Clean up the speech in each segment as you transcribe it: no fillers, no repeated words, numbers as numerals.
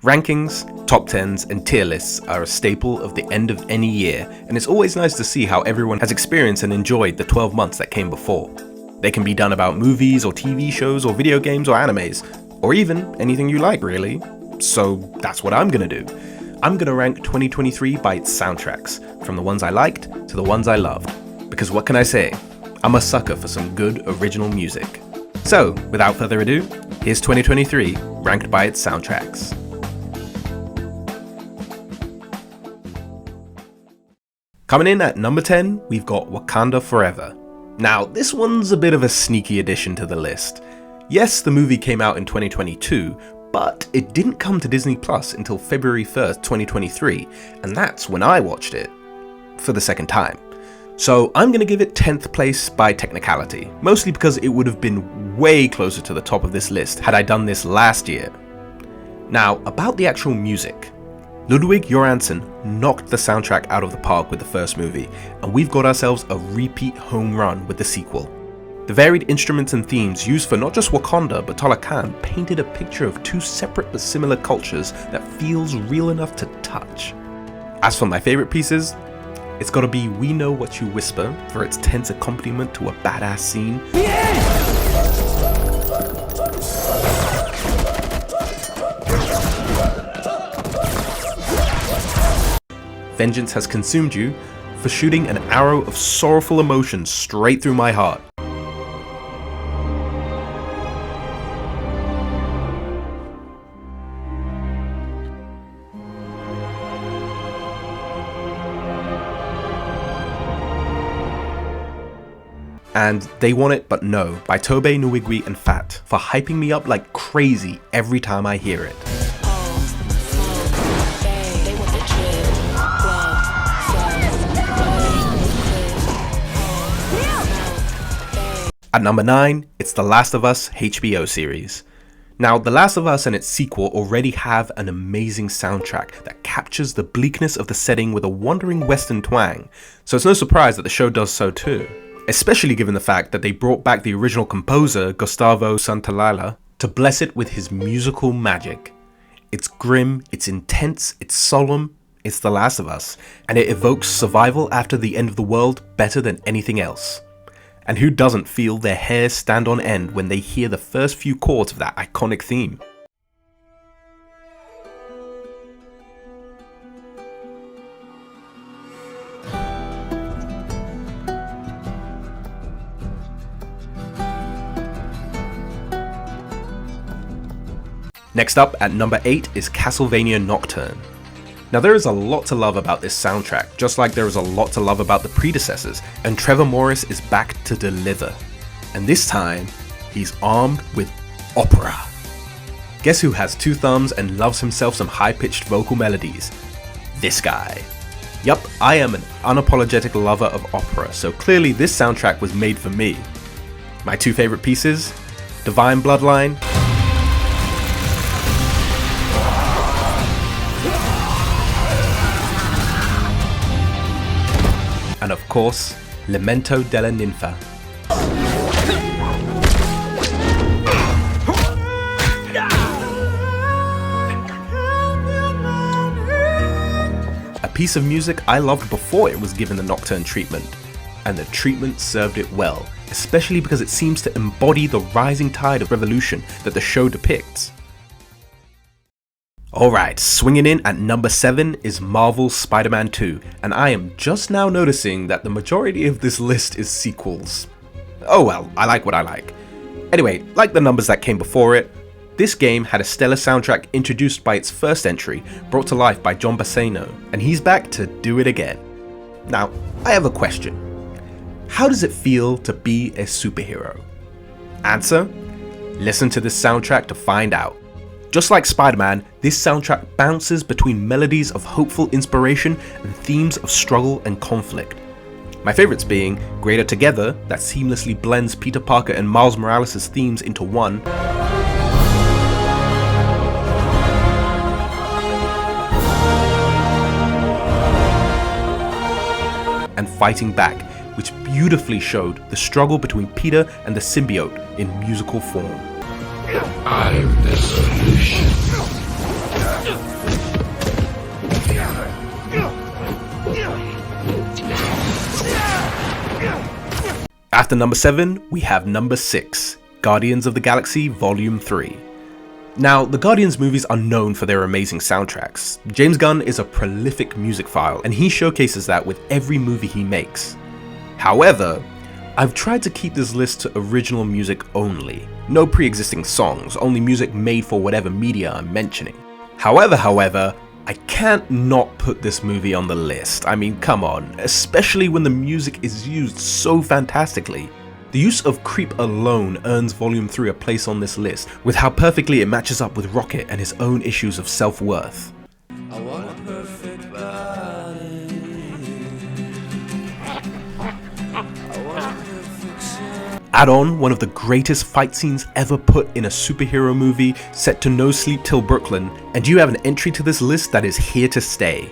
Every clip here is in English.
Rankings, top 10s, and tier lists are a staple of the end of any year, and it's always nice to see how everyone has experienced and enjoyed the 12 months that came before. They can be done about movies or TV shows or video games or animes, or even anything you like really. So that's what I'm gonna do. I'm gonna rank 2023 by its soundtracks, from the ones I liked to the ones I loved. Because what can I say? I'm a sucker for some good original music. So, without further ado, here's 2023, ranked by its soundtracks. Coming in at number 10, we've got Wakanda Forever. Now, this one's a bit of a sneaky addition to the list. Yes, the movie came out in 2022, but it didn't come to Disney Plus until February 1st, 2023, and that's when I watched it, for the second time. So I'm gonna give it 10th place by technicality, mostly because it would have been way closer to the top of this list had I done this last year. Now, about the actual music. Ludwig Göransson knocked the soundtrack out of the park with the first movie, and we've got ourselves a repeat home run with the sequel. The varied instruments and themes used for not just Wakanda but Talokan painted a picture of two separate but similar cultures that feels real enough to touch. As for my favourite pieces, it's gotta be We Know What You Whisper for its tense accompaniment to a badass scene. Vengeance Has Consumed You for shooting an arrow of sorrowful emotion straight through my heart. And They Want It But No by Tobe Nwigwe and Fat for hyping me up like crazy every time I hear it. At number 9, it's The Last of Us HBO series. Now, The Last of Us and its sequel already have an amazing soundtrack that captures the bleakness of the setting with a wandering western twang, so it's no surprise that the show does so too. Especially given the fact that they brought back the original composer, Gustavo Santaolalla, to bless it with his musical magic. It's grim, it's intense, it's solemn, it's The Last of Us, and it evokes survival after the end of the world better than anything else. And who doesn't feel their hair stand on end when they hear the first few chords of that iconic theme? Next up at number 8 is Castlevania Nocturne. Now there is a lot to love about this soundtrack, just like there is a lot to love about the predecessors, and Trevor Morris is back to deliver. And this time, he's armed with opera. Guess who has 2 thumbs and loves himself some high-pitched vocal melodies? This guy. Yup, I am an unapologetic lover of opera, so clearly this soundtrack was made for me. My 2 favorite pieces? Divine Bloodline, and of course, Lamento della Ninfa. A piece of music I loved before it was given the Nocturne treatment, and the treatment served it well, especially because it seems to embody the rising tide of revolution that the show depicts. Alright, swinging in at number 7 is Marvel's Spider-Man 2, and I am just now noticing that the majority of this list is sequels. Oh well, I like what I like. Anyway, like the numbers that came before it, this game had a stellar soundtrack introduced by its first entry, brought to life by John Paesano, and he's back to do it again. Now, I have a question. How does it feel to be a superhero? Answer? Listen to this soundtrack to find out. Just like Spider-Man, this soundtrack bounces between melodies of hopeful inspiration and themes of struggle and conflict. My favorites being Greater Together, that seamlessly blends Peter Parker and Miles Morales' themes into one, and Fighting Back, which beautifully showed the struggle between Peter and the symbiote in musical form. I'm the solution. After number 7, we have number 6, Guardians of the Galaxy Volume 3. Now, the Guardians movies are known for their amazing soundtracks. James Gunn is a prolific musicphile, and he showcases that with every movie he makes. However, I've tried to keep this list to original music only. No pre-existing songs, only music made for whatever media I'm mentioning. However, I can't not put this movie on the list. I mean, come on, especially when the music is used so fantastically. The use of Creep alone earns Volume 3 a place on this list, with how perfectly it matches up with Rocket and his own issues of self-worth. I want a perfect body. I want a perfect soul. Add on one of the greatest fight scenes ever put in a superhero movie set to No Sleep Till Brooklyn, and you have an entry to this list that is here to stay.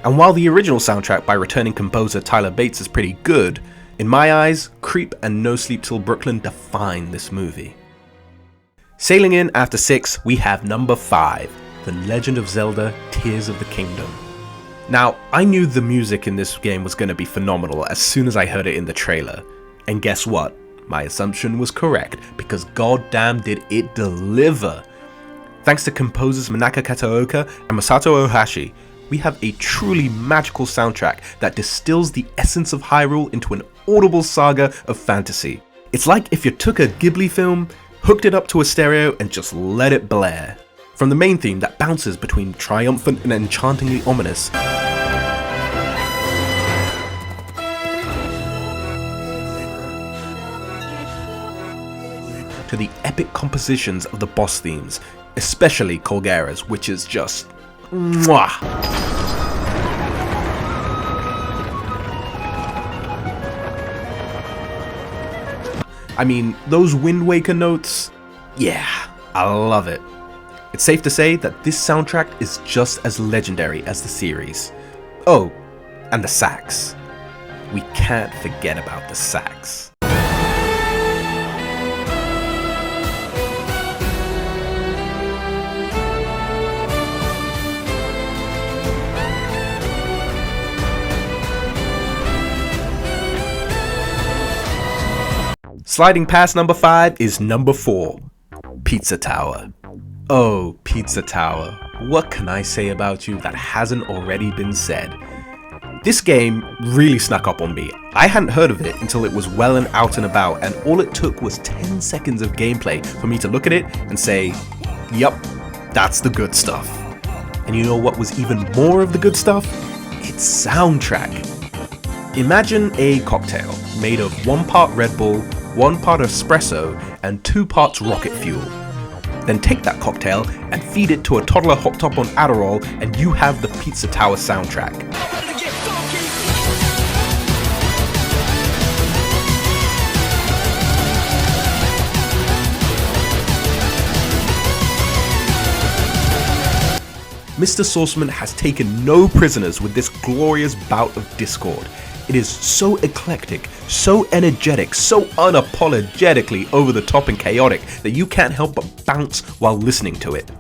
And while the original soundtrack by returning composer Tyler Bates is pretty good, in my eyes, Creep and No Sleep Till Brooklyn define this movie. Sailing in after 6, we have number 5, The Legend of Zelda: Tears of the Kingdom. Now, I knew the music in this game was going to be phenomenal as soon as I heard it in the trailer. And guess what? My assumption was correct, because goddamn did it deliver. Thanks to composers Manaka Kataoka and Masato Ohashi, we have a truly magical soundtrack that distills the essence of Hyrule into an audible saga of fantasy. It's like if you took a Ghibli film, hooked it up to a stereo, and just let it blare. From the main theme that bounces between triumphant and enchantingly ominous, to the epic compositions of the boss themes, especially Colgera's, which is just mwah. I mean, those Wind Waker notes, yeah, I love it. It's safe to say that this soundtrack is just as legendary as the series. Oh, and the sax. We can't forget about the sax. Sliding past number 5 is number 4, Pizza Tower. Oh, Pizza Tower, what can I say about you that hasn't already been said? This game really snuck up on me. I hadn't heard of it until it was well and out and about, and all it took was 10 seconds of gameplay for me to look at it and say, yup, that's the good stuff. And you know what was even more of the good stuff? Its soundtrack. Imagine a cocktail made of 1 part Red Bull, 1 part espresso, and 2 parts rocket fuel. Then take that cocktail and feed it to a toddler hopped up on Adderall, and you have the Pizza Tower soundtrack. Mr. Sauceman has taken no prisoners with this glorious bout of discord. It is so eclectic, so energetic, so unapologetically over the top and chaotic that you can't help but bounce while listening to it.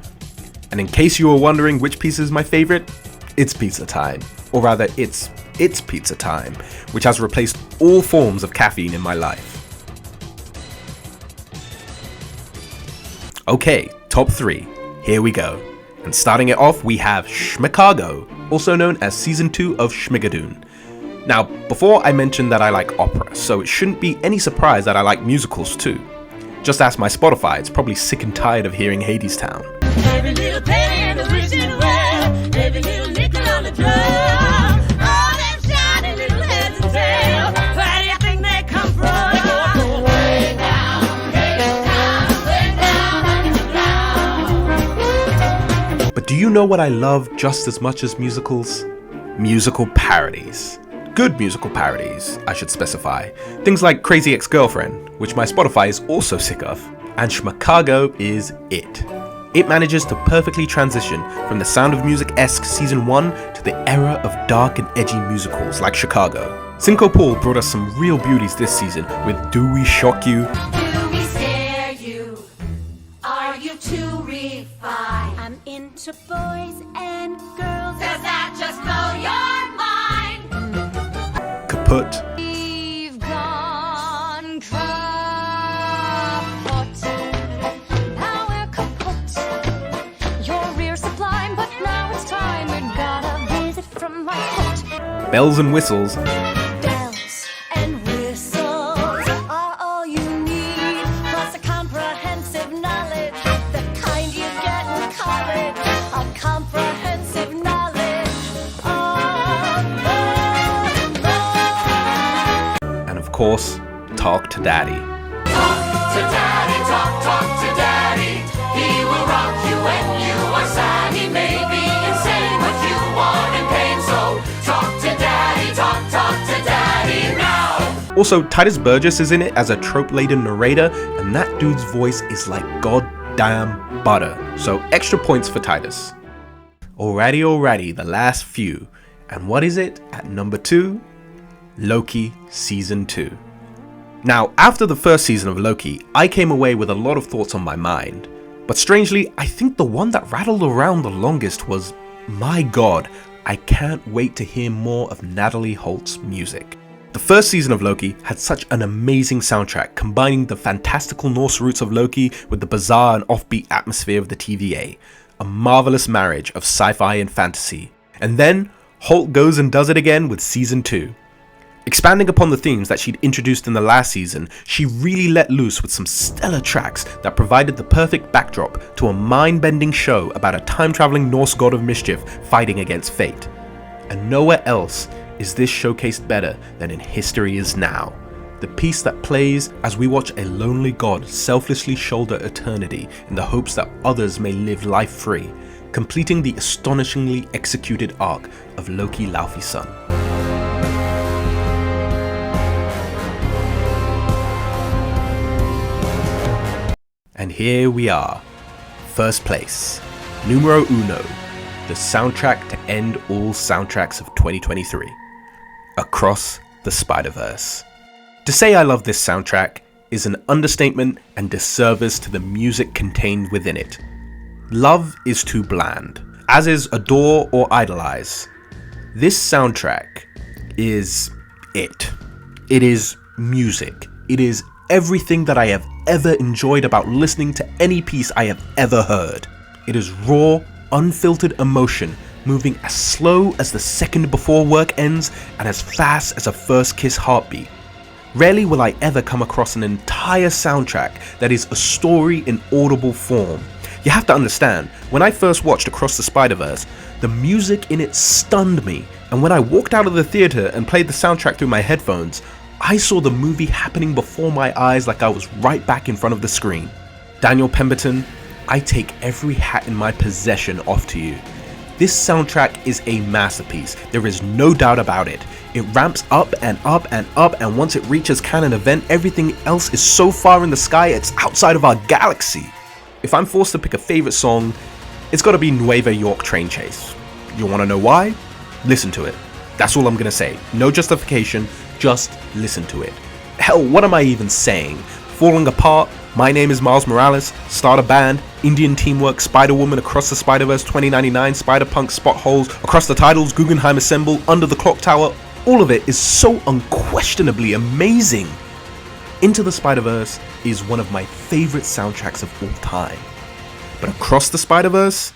And in case you were wondering which piece is my favorite, it's Pizza Time. Or rather, it's Pizza Time, which has replaced all forms of caffeine in my life. Okay, top 3. Here we go. And starting it off, we have Shmikago, also known as Season 2 of Shmigadoon. Now, before I mentioned that I like opera, so it shouldn't be any surprise that I like musicals too. Just ask my Spotify, it's probably sick and tired of hearing Hadestown. Every little penny in the wishing well, every little nickel on the drum, all them shiny little heads and tails, where do you think they come from? Way down, underground. But do you know what I love just as much as musicals? Musical parodies. Good musical parodies, I should specify. Things like Crazy Ex-Girlfriend, which my Spotify is also sick of. And Shmikago is it. It manages to perfectly transition from the Sound of Music-esque Season 1 to the era of dark and edgy musicals like Chicago. Cinco Paul brought us some real beauties this season with Do We Shock You? Do we scare you? Are you too refined? I'm in kaput. We've gone kaput. Now we're kaput. Your rear sublime, but now it's time. We got a visit from my foot. Bells and whistles. Bells and whistles are all you need, plus a comprehensive knowledge, the kind you get in college. A comprehensive knowledge of the law. And of course, talk to daddy. Talk to daddy, talk to daddy. He will rock you when you are sad. He may be insane, but you are in pain. So talk to daddy, talk to daddy now. Also, Titus Burgess is in it as a trope-laden narrator, and that dude's voice is like goddamn butter. So extra points for Titus. Alrighty, the last few. And what is it at number 2? Loki Season 2. Now, after the first season of Loki, I came away with a lot of thoughts on my mind. But strangely, I think the one that rattled around the longest was, my god, I can't wait to hear more of Natalie Holt's music. The first season of Loki had such an amazing soundtrack, combining the fantastical Norse roots of Loki with the bizarre and offbeat atmosphere of the TVA. A marvelous marriage of sci-fi and fantasy. And then, Holt goes and does it again with Season 2. Expanding upon the themes that she'd introduced in the last season, she really let loose with some stellar tracks that provided the perfect backdrop to a mind-bending show about a time-traveling Norse god of mischief fighting against fate. And nowhere else is this showcased better than in History Is Now, the piece that plays as we watch a lonely god selflessly shoulder eternity in the hopes that others may live life free, completing the astonishingly executed arc of Loki Laufeyson. And here we are, first place, numero uno, the soundtrack to end all soundtracks of 2023, Across the Spider-Verse. To say I love this soundtrack is an understatement and disservice to the music contained within it. Love is too bland, as is adore or idolize. This soundtrack is it. It is music. It is everything that I have ever enjoyed about listening to any piece I have ever heard. It is raw, unfiltered emotion, moving as slow as the second before work ends and as fast as a first kiss heartbeat. Rarely will I ever come across an entire soundtrack that is a story in audible form. You have to understand, when I first watched Across the Spider-Verse, the music in it stunned me, and when I walked out of the theater and played the soundtrack through my headphones, I saw the movie happening before my eyes like I was right back in front of the screen. Daniel Pemberton, I take every hat in my possession off to you. This soundtrack is a masterpiece, there is no doubt about it. It ramps up and up and up, and once it reaches canon event, everything else is so far in the sky it's outside of our galaxy. If I'm forced to pick a favorite song, it's gotta be Nueva York Train Chase. You wanna know why? Listen to it. That's all I'm gonna say. No justification, just listen to it. Hell, what am I even saying? Falling Apart, My Name is Miles Morales, Start a Band, Indian Teamwork, Spider-Woman, Across the Spider-Verse 2099, Spider-Punk, Spot Holes, Across the Titles, Guggenheim Assemble, Under the Clock Tower, all of it is so unquestionably amazing. Into the Spider-Verse is one of my favorite soundtracks of all time. But Across the Spider-Verse,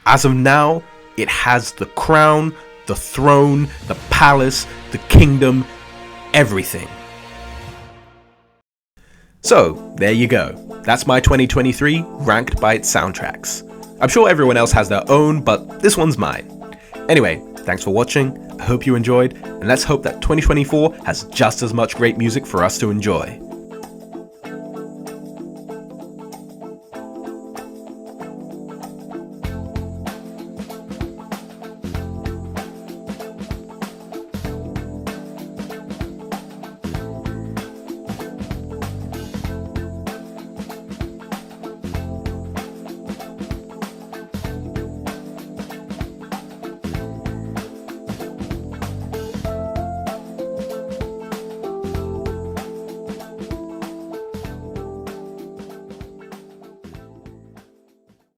as of now, it has the crown, the throne, the palace, the kingdom, everything. So, there you go. That's my 2023 ranked by its soundtracks. I'm sure everyone else has their own, but this one's mine. Anyway, thanks for watching, I hope you enjoyed, and let's hope that 2024 has just as much great music for us to enjoy.